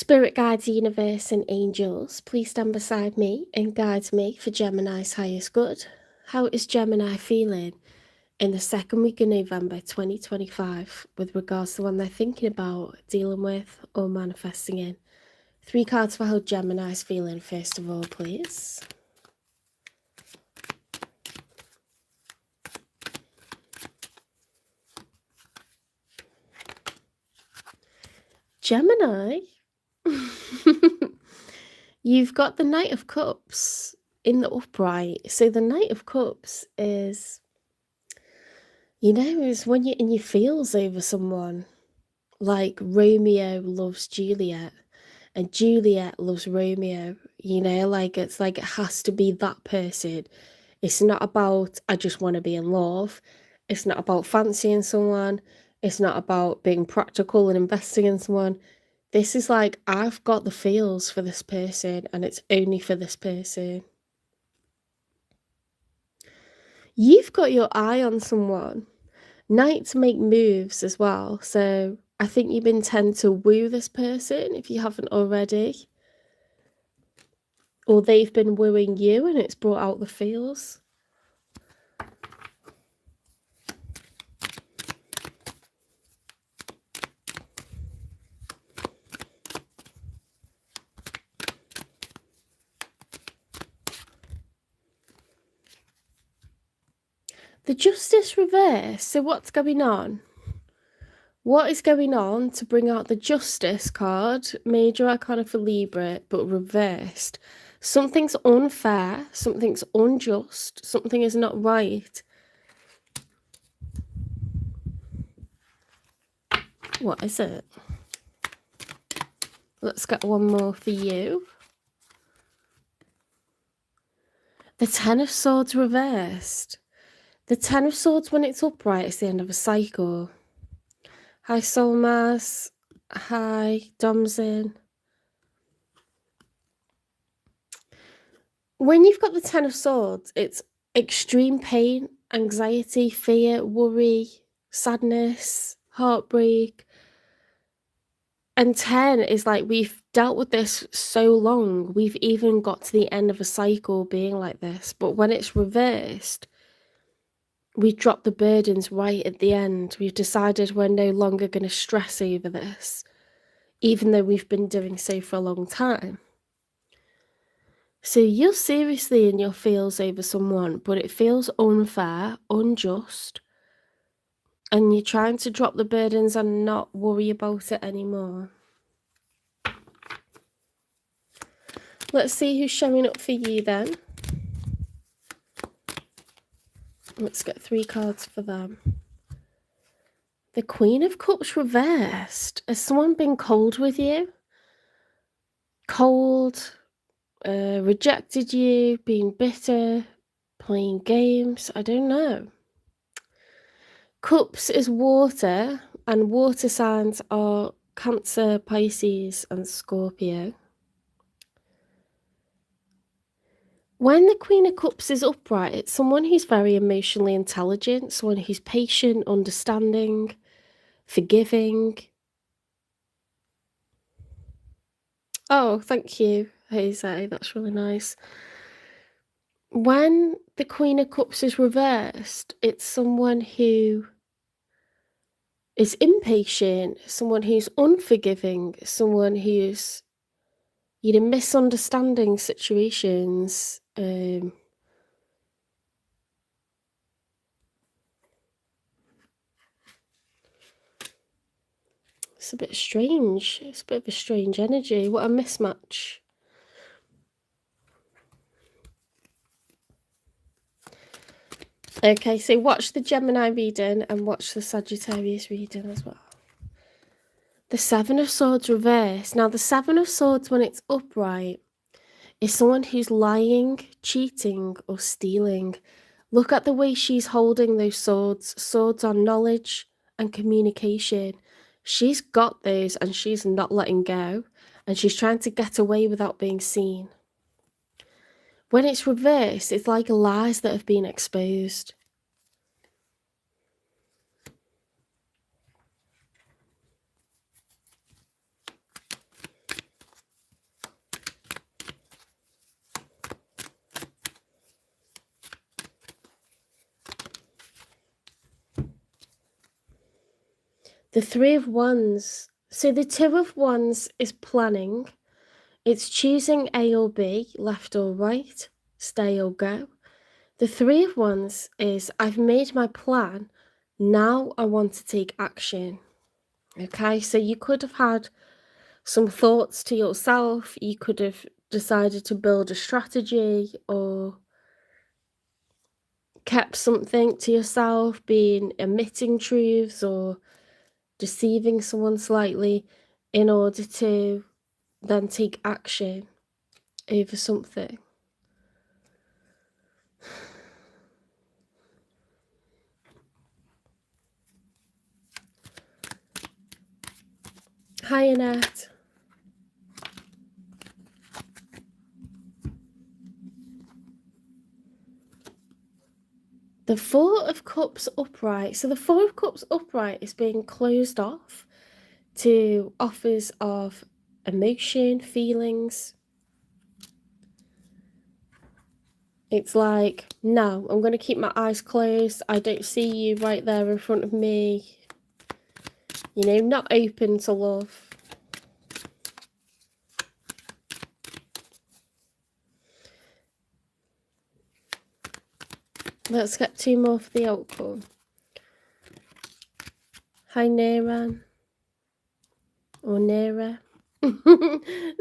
Spirit guides, universe, and angels, please stand beside me and guide me for Gemini's highest good. How is Gemini feeling in the second week of November 2025 with regards to when they're thinking about, dealing with, or manifesting in? 3 cards for how Gemini's feeling, first of all, please. Gemini, you've got the Knight of Cups in the upright. So the Knight of Cups is, is when you're in your feels over someone. Like Romeo loves Juliet and Juliet loves Romeo, it's like it has to be that person. It's not about, I just want to be in love. It's not about fancying someone. It's not about being practical and investing in someone. This is like, I've got the feels for this person and it's only for this person. You've got your eye on someone. Knights make moves as well, so I think you intend to woo this person if you haven't already. Or they've been wooing you and it's brought out the feels. The Justice reverse. So what's going on? What is going on to bring out the Justice card? Major Arcana for Libra, but reversed. Something's unfair, something's unjust, something is not right. What is it? Let's get one more for you. The Ten of Swords reversed. The Ten of Swords, when it's upright, it's the end of a cycle. Hi, Solmas. Hi, Domzin. When you've got the Ten of Swords, it's extreme pain, anxiety, fear, worry, sadness, heartbreak. And 10 is like, we've dealt with this so long. We've even got to the end of a cycle being like this. But when it's reversed, we drop the burdens right at the end. We've decided we're no longer going to stress over this, even though we've been doing so for a long time. So you're seriously in your feels over someone, but it feels unfair, unjust, and you're trying to drop the burdens and not worry about it anymore. Let's see who's showing up for you then. Let's get 3 cards for them. The Queen of Cups reversed. Has someone been cold with you? Cold, rejected you, being bitter, playing games? I don't know. Cups is water, and water signs are Cancer, Pisces, and Scorpio. When the Queen of Cups is upright, it's someone who's very emotionally intelligent, someone who's patient, understanding, forgiving. Oh, thank you, Jose. That's really nice. When the Queen of Cups is reversed, it's someone who is impatient, someone who's unforgiving, someone who's, misunderstanding situations. It's a bit strange. It's a bit of a strange energy. What a mismatch. Okay, so watch the Gemini reading and watch the Sagittarius reading as well. The Seven of Swords reverse. Now, the Seven of Swords, when it's upright, is someone who's lying, cheating, or stealing. Look at the way she's holding those swords. Swords are knowledge and communication. She's got those and she's not letting go. And she's trying to get away without being seen. When it's reversed, it's like lies that have been exposed. The Three of Wands. So the Two of Wands is planning. It's choosing A or B, left or right, stay or go. The Three of Wands is, I've made my plan, now I want to take action. Okay, so you could have had some thoughts to yourself, you could have decided to build a strategy or kept something to yourself, being omitting truths or deceiving someone slightly in order to then take action over something. Hi, Annette. The Four of Cups upright. So the Four of Cups upright is being closed off to offers of emotion, feelings. It's like, no, I'm going to keep my eyes closed. I don't see you right there in front of me. You know, not open to love. Let's get two more for the outcome. Hi, Neran. Or Nera.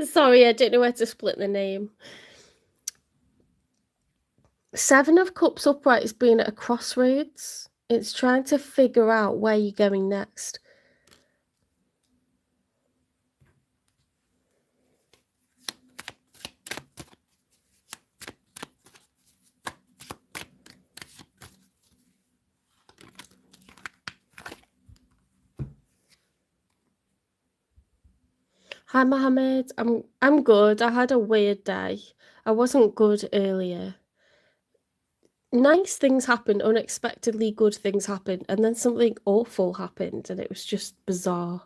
Sorry, I don't know where to split the name. Seven of Cups upright is being at a crossroads. It's trying to figure out where you're going next. Hi, Mohammed. I'm good. I had a weird day. I wasn't good earlier. Nice things happened, unexpectedly good things happened, and then something awful happened, and it was just bizarre.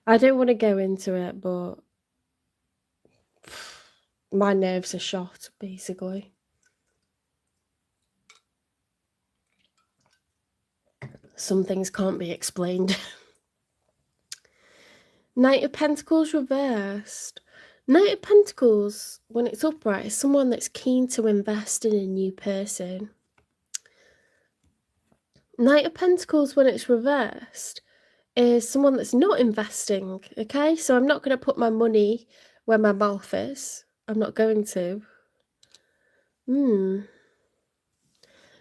I don't want to go into it, but my nerves are shot, basically. Some things can't be explained. Knight of Pentacles reversed. Knight of Pentacles, when it's upright, is someone that's keen to invest in a new person. Knight of Pentacles, when it's reversed, is someone that's not investing, okay? So I'm not going to put my money where my mouth is. I'm not going to.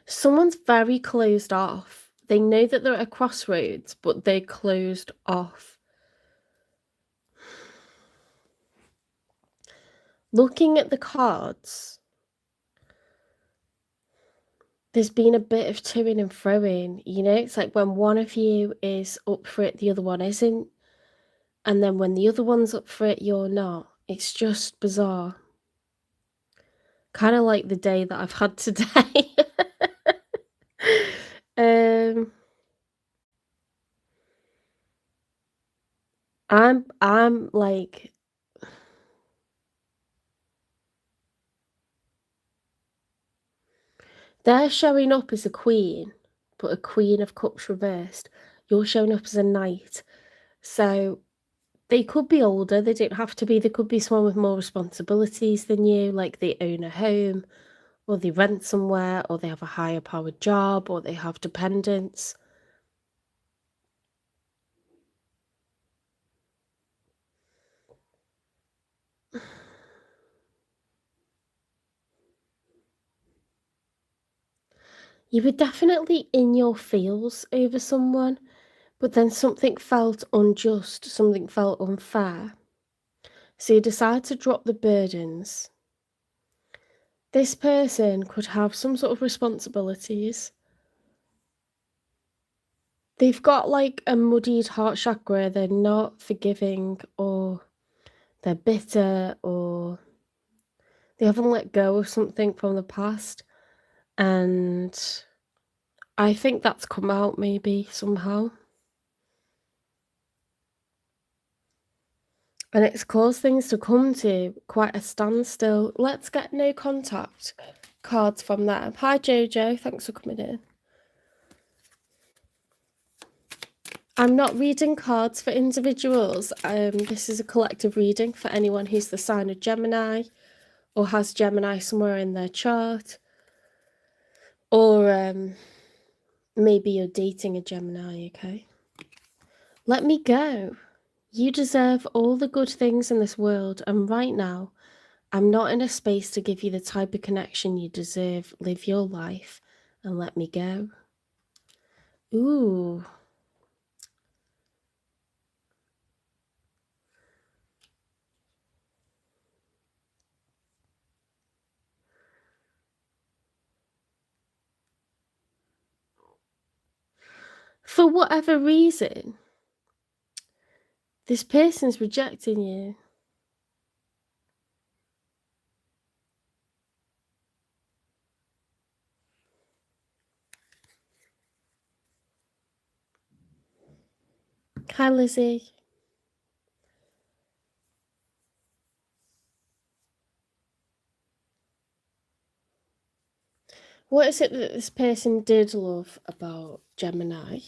Someone's very closed off. They know that they're at a crossroads, but they're closed off. Looking at the cards, there's been a bit of toing and froing, you know? It's like when one of you is up for it, the other one isn't. And then when the other one's up for it, you're not. It's just bizarre. Kind of like the day that I've had today. I'm like, they're showing up as a queen, but a Queen of Cups reversed. You're showing up as a knight. So they could be older, they don't have to be. They could be someone with more responsibilities than you, like they own a home, or they rent somewhere, or they have a higher powered job, or they have dependents. You were definitely in your feels over someone, but then something felt unjust, something felt unfair. So you decide to drop the burdens. This person could have some sort of responsibilities. They've got like a muddied heart chakra, they're not forgiving, or they're bitter, or they haven't let go of something from the past. And I think that's come out maybe somehow. And it's caused things to come to quite a standstill. Let's get no contact cards from them. Hi Jojo, thanks for coming in. I'm not reading cards for individuals. This is a collective reading for anyone who's the sign of Gemini or has Gemini somewhere in their chart, or maybe you're dating a Gemini, okay? Let me go. You deserve all the good things in this world, and right now, I'm not in a space to give you the type of connection you deserve. Live your life and let me go. Ooh. For whatever reason, this person's rejecting you. Hi, Lizzie. What is it that this person did love about Gemini?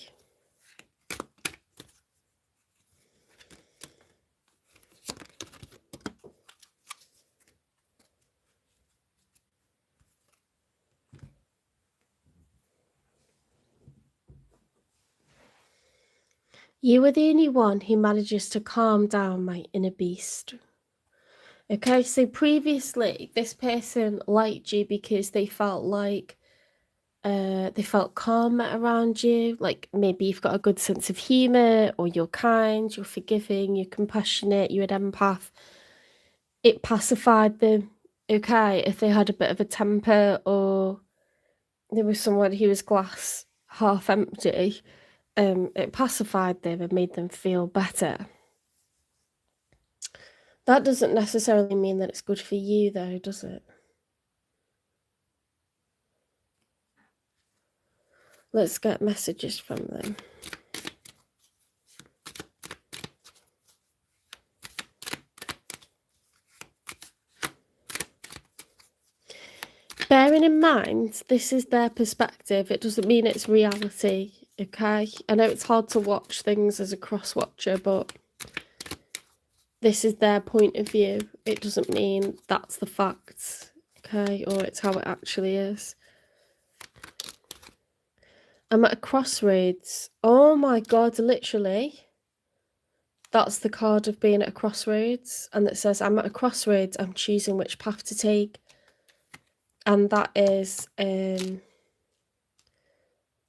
You are the only one who manages to calm down my inner beast. Okay, so previously this person liked you because they felt like they felt calm around you. Like maybe you've got a good sense of humor, or you're kind, you're forgiving, you're compassionate, you're an empath. It pacified them. Okay, if they had a bit of a temper, or there was someone who was glass half empty, it pacified them and made them feel better. That doesn't necessarily mean that it's good for you, though, does it? Let's get messages from them. Bearing in mind, this is their perspective. It doesn't mean it's reality, okay? I know it's hard to watch things as a cross-watcher, but this is their point of view. It doesn't mean that's the facts, okay? Or it's how it actually is. I'm at a crossroads. Oh my God, literally. That's the card of being at a crossroads. And it says, I'm at a crossroads. I'm choosing which path to take. And that is,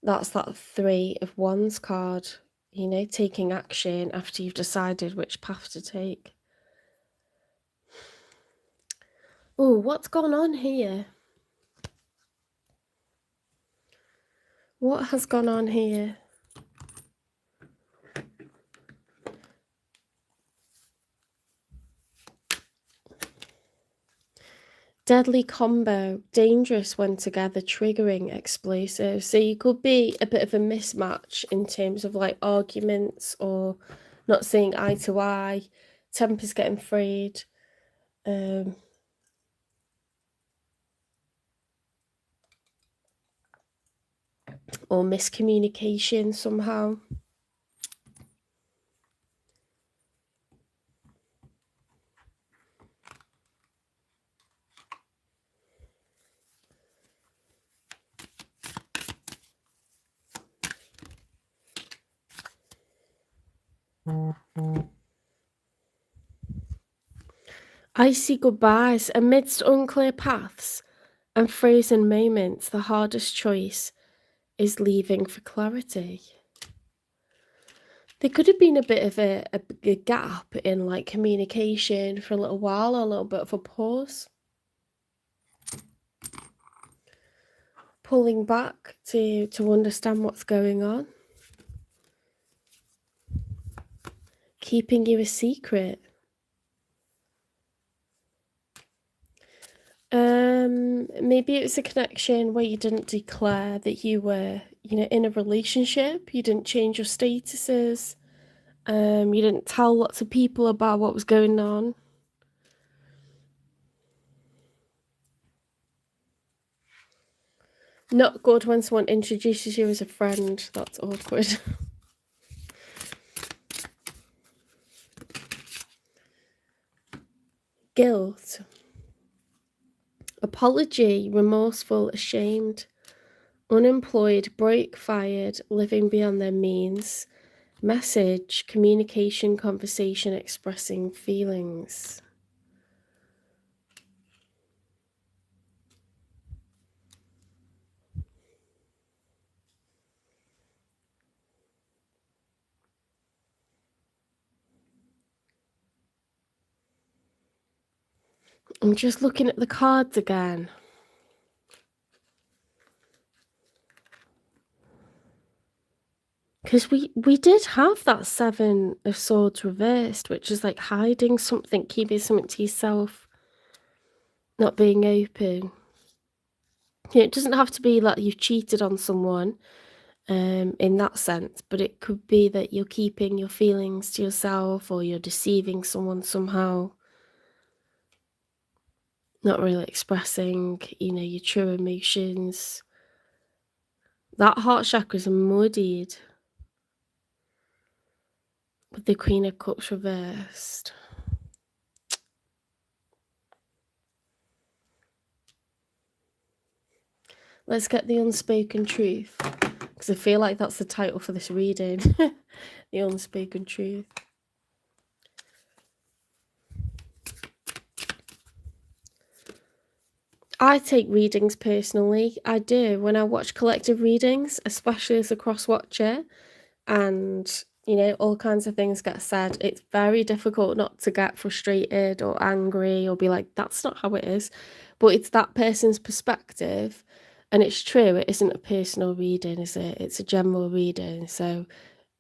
that's that 3 of Wands card. You know, taking action after you've decided which path to take. Oh, what's gone on here? What has gone on here? Deadly combo, dangerous when together, triggering, explosive. So you could be a bit of a mismatch in terms of like arguments or not seeing eye to eye, tempers getting frayed, or miscommunication somehow. Icy goodbyes amidst unclear paths and frozen moments. The hardest choice is leaving for clarity. There could have been a bit of a gap in like communication for a little while, a little bit of a pause. Pulling back to understand what's going on. Keeping you a secret. Maybe it was a connection where you didn't declare that you were, you know, in a relationship. You didn't change your statuses. You didn't tell lots of people about what was going on. Not good when someone introduces you as a friend. That's awkward. Guilt. Apology, remorseful, ashamed. Unemployed, broke, fired, living beyond their means. Message, communication, conversation, expressing feelings. I'm just looking at the cards again. Because we did have that Seven of Swords reversed, which is like hiding something, keeping something to yourself, not being open. It doesn't have to be like you've cheated on someone, in that sense, but it could be that you're keeping your feelings to yourself or you're deceiving someone somehow, not really expressing, your true emotions. That heart chakra's muddied with the Queen of Cups reversed. Let's get the unspoken truth, because I feel like that's the title for this reading. The unspoken truth. I take readings personally. I do. When I watch collective readings, especially as a cross-watcher, and, all kinds of things get said, it's very difficult not to get frustrated or angry or be like, that's not how it is. But it's that person's perspective. And it's true, it isn't a personal reading, is it? It's a general reading. So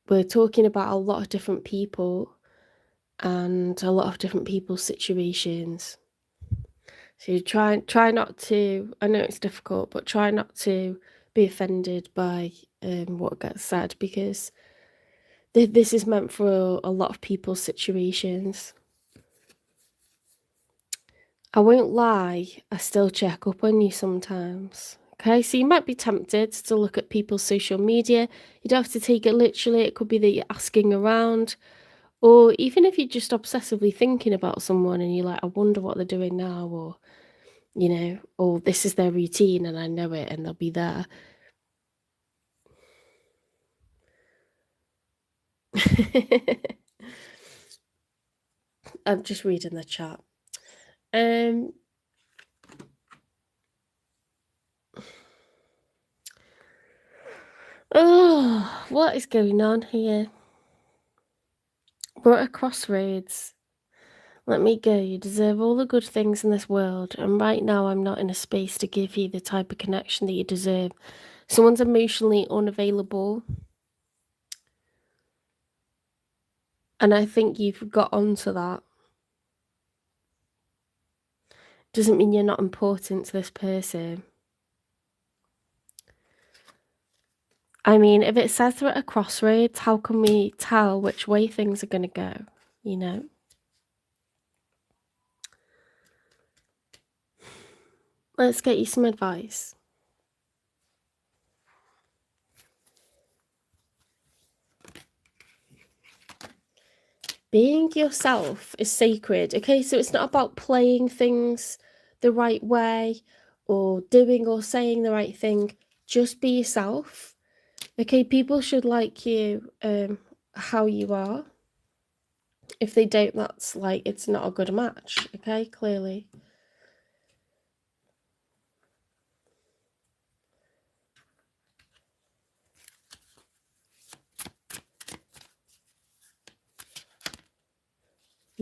we're talking about a lot of different people and a lot of different people's situations. So you try not to, I know it's difficult, but try not to be offended by what gets said, because this is meant for a lot of people's situations. I won't lie, I still check up on you sometimes. Okay, so you might be tempted to look at people's social media. You don't have to take it literally. It could be that you're asking around, or even if you're just obsessively thinking about someone and you're like, I wonder what they're doing now, or, or this is their routine and I know it and they'll be there. I'm just reading the chat. Oh, what is going on here? We're at a crossroads. Let me go. You deserve all the good things in this world, and right now I'm not in a space to give you the type of connection that you deserve. Someone's emotionally unavailable, and I think you've got onto that. Doesn't mean you're not important to this person. I mean, if it says we're at a crossroads, how can we tell which way things are going to go, Let's get you some advice. Being yourself is sacred, okay? So it's not about playing things the right way or doing or saying the right thing. Just be yourself, okay? People should like you how you are. If they don't, that's like, it's not a good match, okay? Clearly.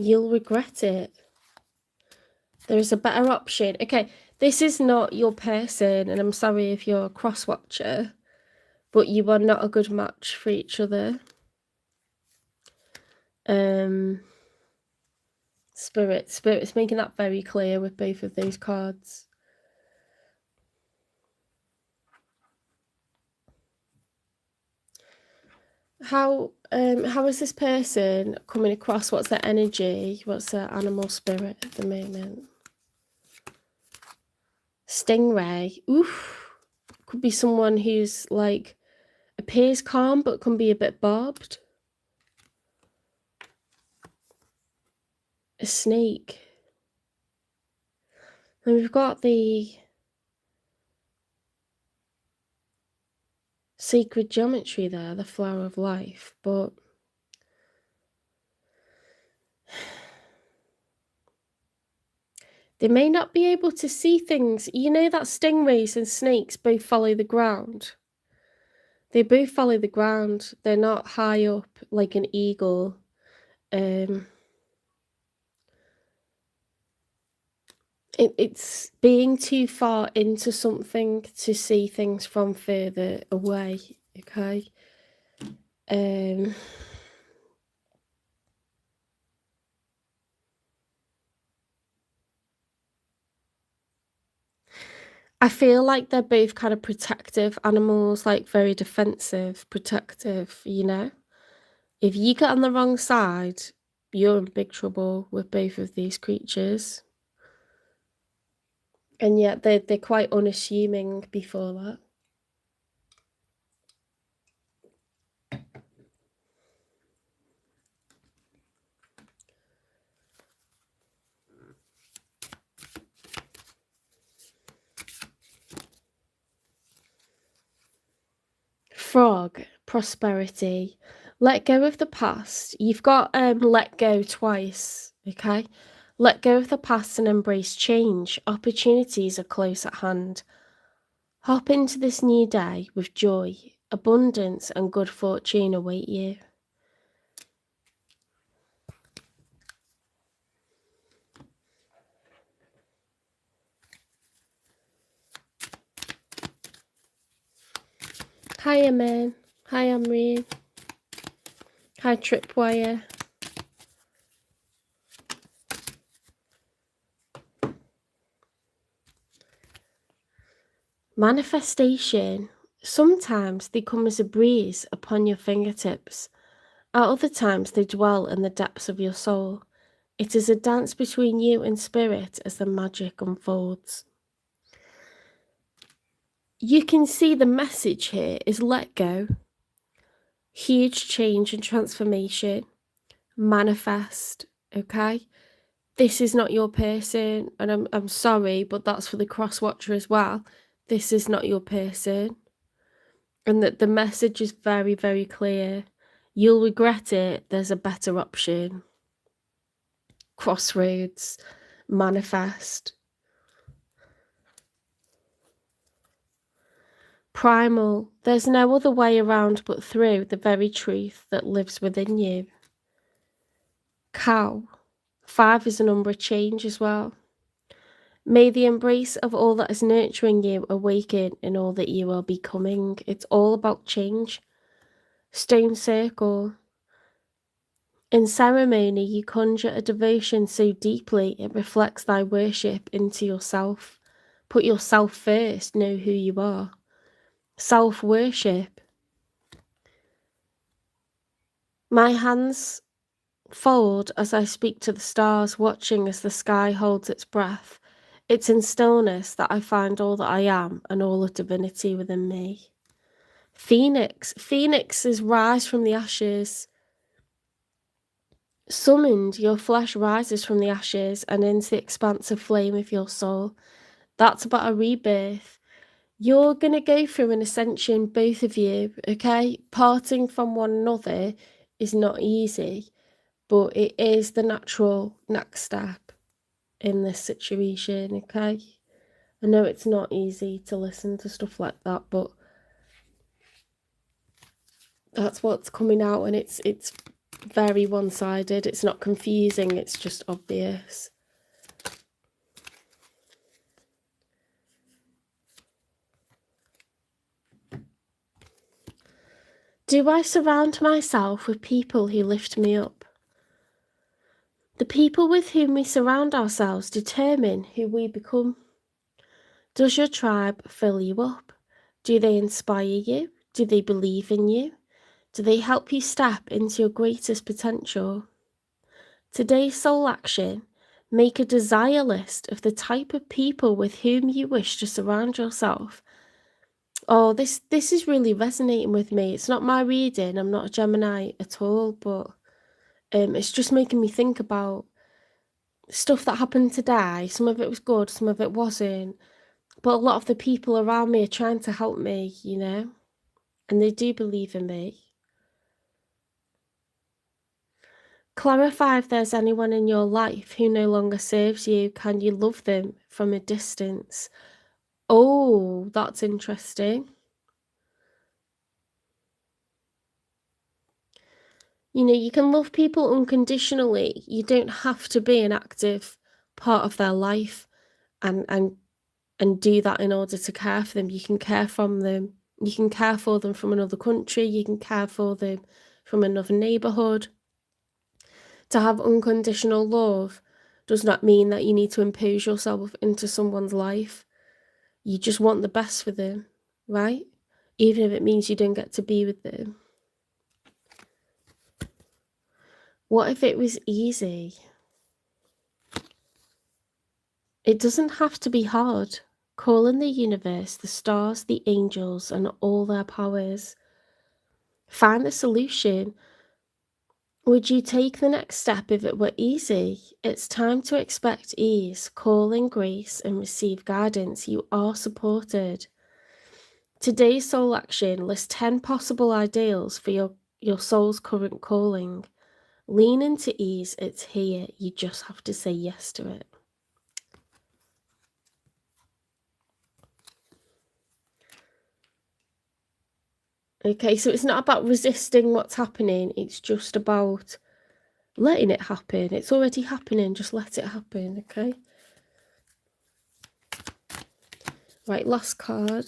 You'll regret it. There is a better option. Okay, this is not your person, and I'm sorry if you're a cross-watcher, but you are not a good match for each other. Spirit's making that very clear with both of those cards. How is this person coming across? What's their energy? What's their animal spirit at the moment? Stingray. Oof. Could be someone who's like appears calm but can be a bit barbed. A snake. And we've got the sacred geometry there, the flower of life, but they may not be able to see things. You know that stingrays and snakes both follow the ground? They both follow the ground. They're not high up like an eagle. It's being too far into something to see things from further away, okay? I feel like they're both kind of protective animals, like very defensive, protective, you know? If you get on the wrong side, you're in big trouble with both of these creatures. And yet they're quite unassuming before that. Frog, prosperity. Let go of the past. You've got let go twice, okay? Let go of the past and embrace change. Opportunities are close at hand. Hop into this new day with joy. Abundance and good fortune await you. Hi, Amen. Hi, Amreen. Hi, Tripwire. Manifestation. Sometimes they come as a breeze upon your fingertips. At other times they dwell in the depths of your soul. It is a dance between you and spirit as the magic unfolds. You can see the message here is let go. Huge change and transformation. Manifest, okay? This is not your person, and I'm sorry, but that's for the cross watcher as well. This is not your person. And that the message is very, very clear. You'll regret it. There's a better option. Crossroads, manifest. Primal, there's no other way around but through the very truth that lives within you. Cow, 5 is a number of change as well. May the embrace of all that is nurturing you awaken in all that you are becoming. It's all about change. Stone circle. In ceremony, you conjure a devotion so deeply it reflects thy worship into yourself. Put yourself first, know who you are. Self-worship. My hands fold as I speak to the stars, watching as the sky holds its breath. It's in stillness that I find all that I am and all the divinity within me. Phoenix. Phoenixes rise from the ashes. Summoned, your flesh rises from the ashes and into the expansive flame of your soul. That's about a rebirth. You're going to go through an ascension, both of you, okay? Parting from one another is not easy, but it is the natural next step in this situation, okay? I know it's not easy to listen to stuff like that, but that's what's coming out, and it's very one-sided. It's not confusing, it's just obvious. Do I surround myself with people who lift me up? The people with whom we surround ourselves determine who we become. Does your tribe fill you up? Do they inspire you? Do they believe in you? Do they help you step into your greatest potential? Today's soul action, make a desire list of the type of people with whom you wish to surround yourself. Oh, this is really resonating with me. It's not my reading. I'm not a Gemini at all, but it's just making me think about stuff that happened today, some of it was good, some of it wasn't, but a lot of the people around me are trying to help me, you know, and they do believe in me. Clarify if there's anyone in your life who no longer serves you. Can you love them from a distance? Oh, that's interesting. You know, you can love people unconditionally. You don't have to be an active part of their life and do that in order to care for them. You can care from them. You can care for them from another country. You can care for them from another neighborhood. To have unconditional love does not mean that you need to impose yourself into someone's life. You just want the best for them, right? Even if it means you don't get to be with them. What if it was easy? It doesn't have to be hard. Call in the universe, the stars, the angels, and all their powers. Find the solution. Would you take the next step if it were easy? It's time to expect ease. Call in grace and receive guidance. You are supported. Today's soul action lists 10 possible ideals for your soul's current calling. Lean into ease. It's here. You just have to say yes to it. Okay, so it's not about resisting what's happening. It's just about letting it happen. It's already happening. Just let it happen, okay? Right, last card.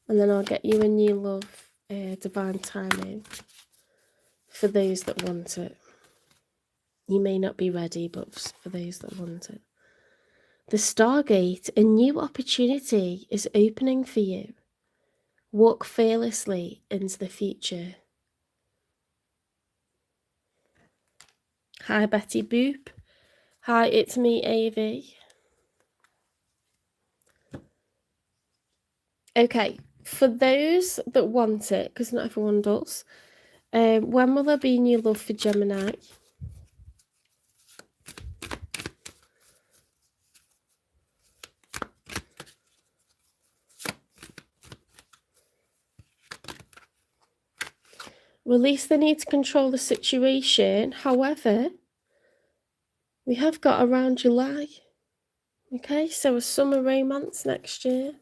And then I'll get you a new love, divine timing for those that want it. You may not be ready, but for those that want it. The Stargate, a new opportunity is opening for you. Walk fearlessly into the future. Hi, Betty Boop. Hi, it's me, Avie. Okay, for those that want it, because not everyone does, when will there be new love for Gemini? Release the need to control the situation. However, we have got around July. Okay, so a summer romance next year.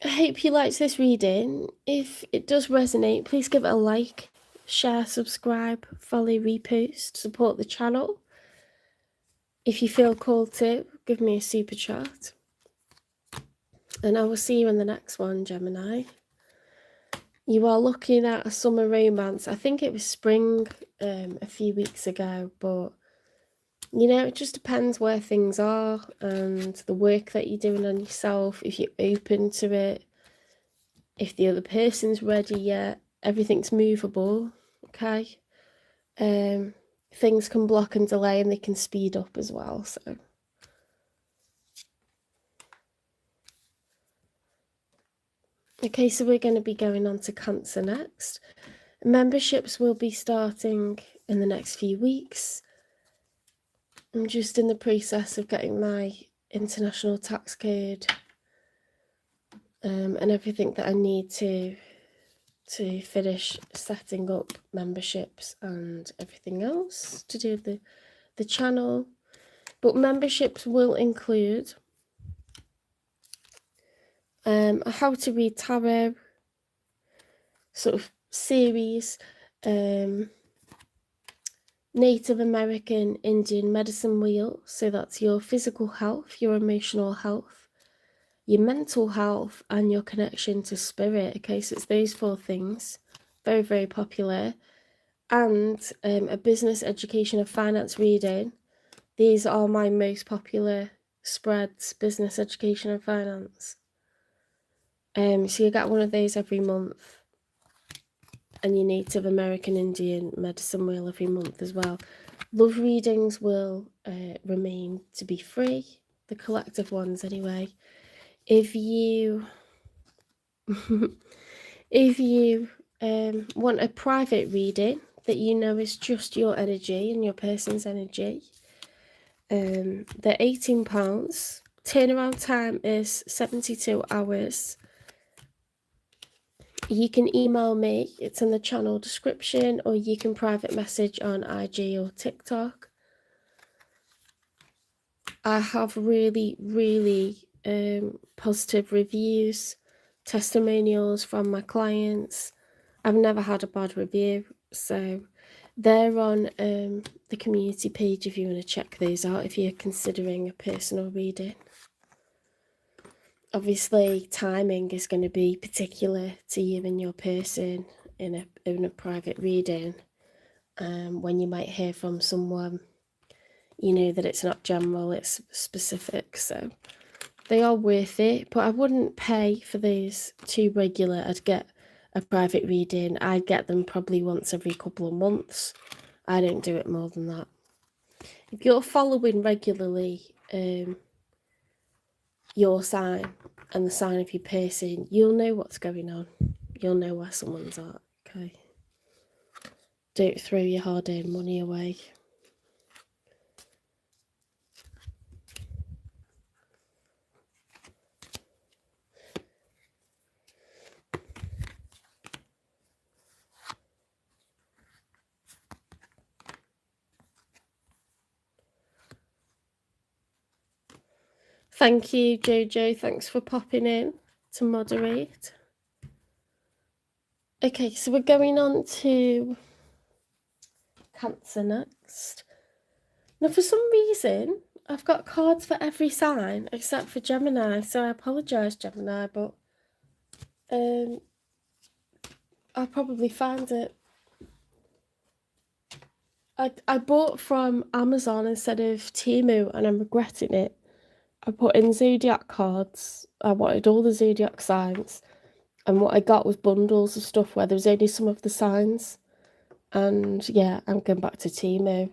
I hope you liked this reading. If it does resonate, please give it a like, share, subscribe, follow, repost, support the channel. If you feel called to, give me a super chat. And I will see you in the next one, Gemini. You are looking at a summer romance. I think it was spring a few weeks ago, but you know, it just depends where things are and the work that you're doing on yourself, if you're open to it, if the other person's ready yet. Everything's movable, okay? Things can block and delay and they can speed up as well, so. Okay, so we're going to be going on to Cancer next. Memberships will be starting in the next few weeks. I'm just in the process of getting my international tax code and everything that I need to finish setting up memberships and everything else to do with the channel. But memberships will include a how to read tarot sort of series, Native American Indian medicine wheel, so that's your physical health, your emotional health, your mental health, and your connection to spirit. Okay, so it's those 4 things, very, very popular. And a business, education, and finance reading. These are my most popular spreads, business, education, and finance. So you get one of those every month, and your Native American Indian medicine wheel every month as well. Love readings will remain to be free, the collective ones anyway. If you if you want a private reading, that you know is just your energy and your person's energy. They're £18. Turnaround time is 72 hours. You can email me, it's in the channel description, or you can private message on IG or TikTok. I have really, really positive reviews, testimonials from my clients. I've never had a bad review, so they're on the community page if you want to check those out if you're considering a personal reading. Obviously, timing is going to be particular to you and your person in a private reading. When you might hear from someone, you know that it's not general, it's specific, so they are worth it, but I wouldn't pay for these too regular. I'd get a private reading. I'd get them probably once every couple of months. I don't do it more than that. If you're following regularly your sign and the sign of your person, you'll know what's going on. You'll know where someone's at, okay? Don't throw your hard-earned money away. Thank you, Jojo. Thanks for popping in to moderate. Okay, so we're going on to Cancer next. Now, for some reason, I've got cards for every sign except for Gemini, so I apologise, Gemini, but I'll probably find it. I bought from Amazon instead of Temu, and I'm regretting it. I put in zodiac cards. I wanted all the zodiac signs, and what I got was bundles of stuff where there was only some of the signs. And yeah, I'm going back to Temu.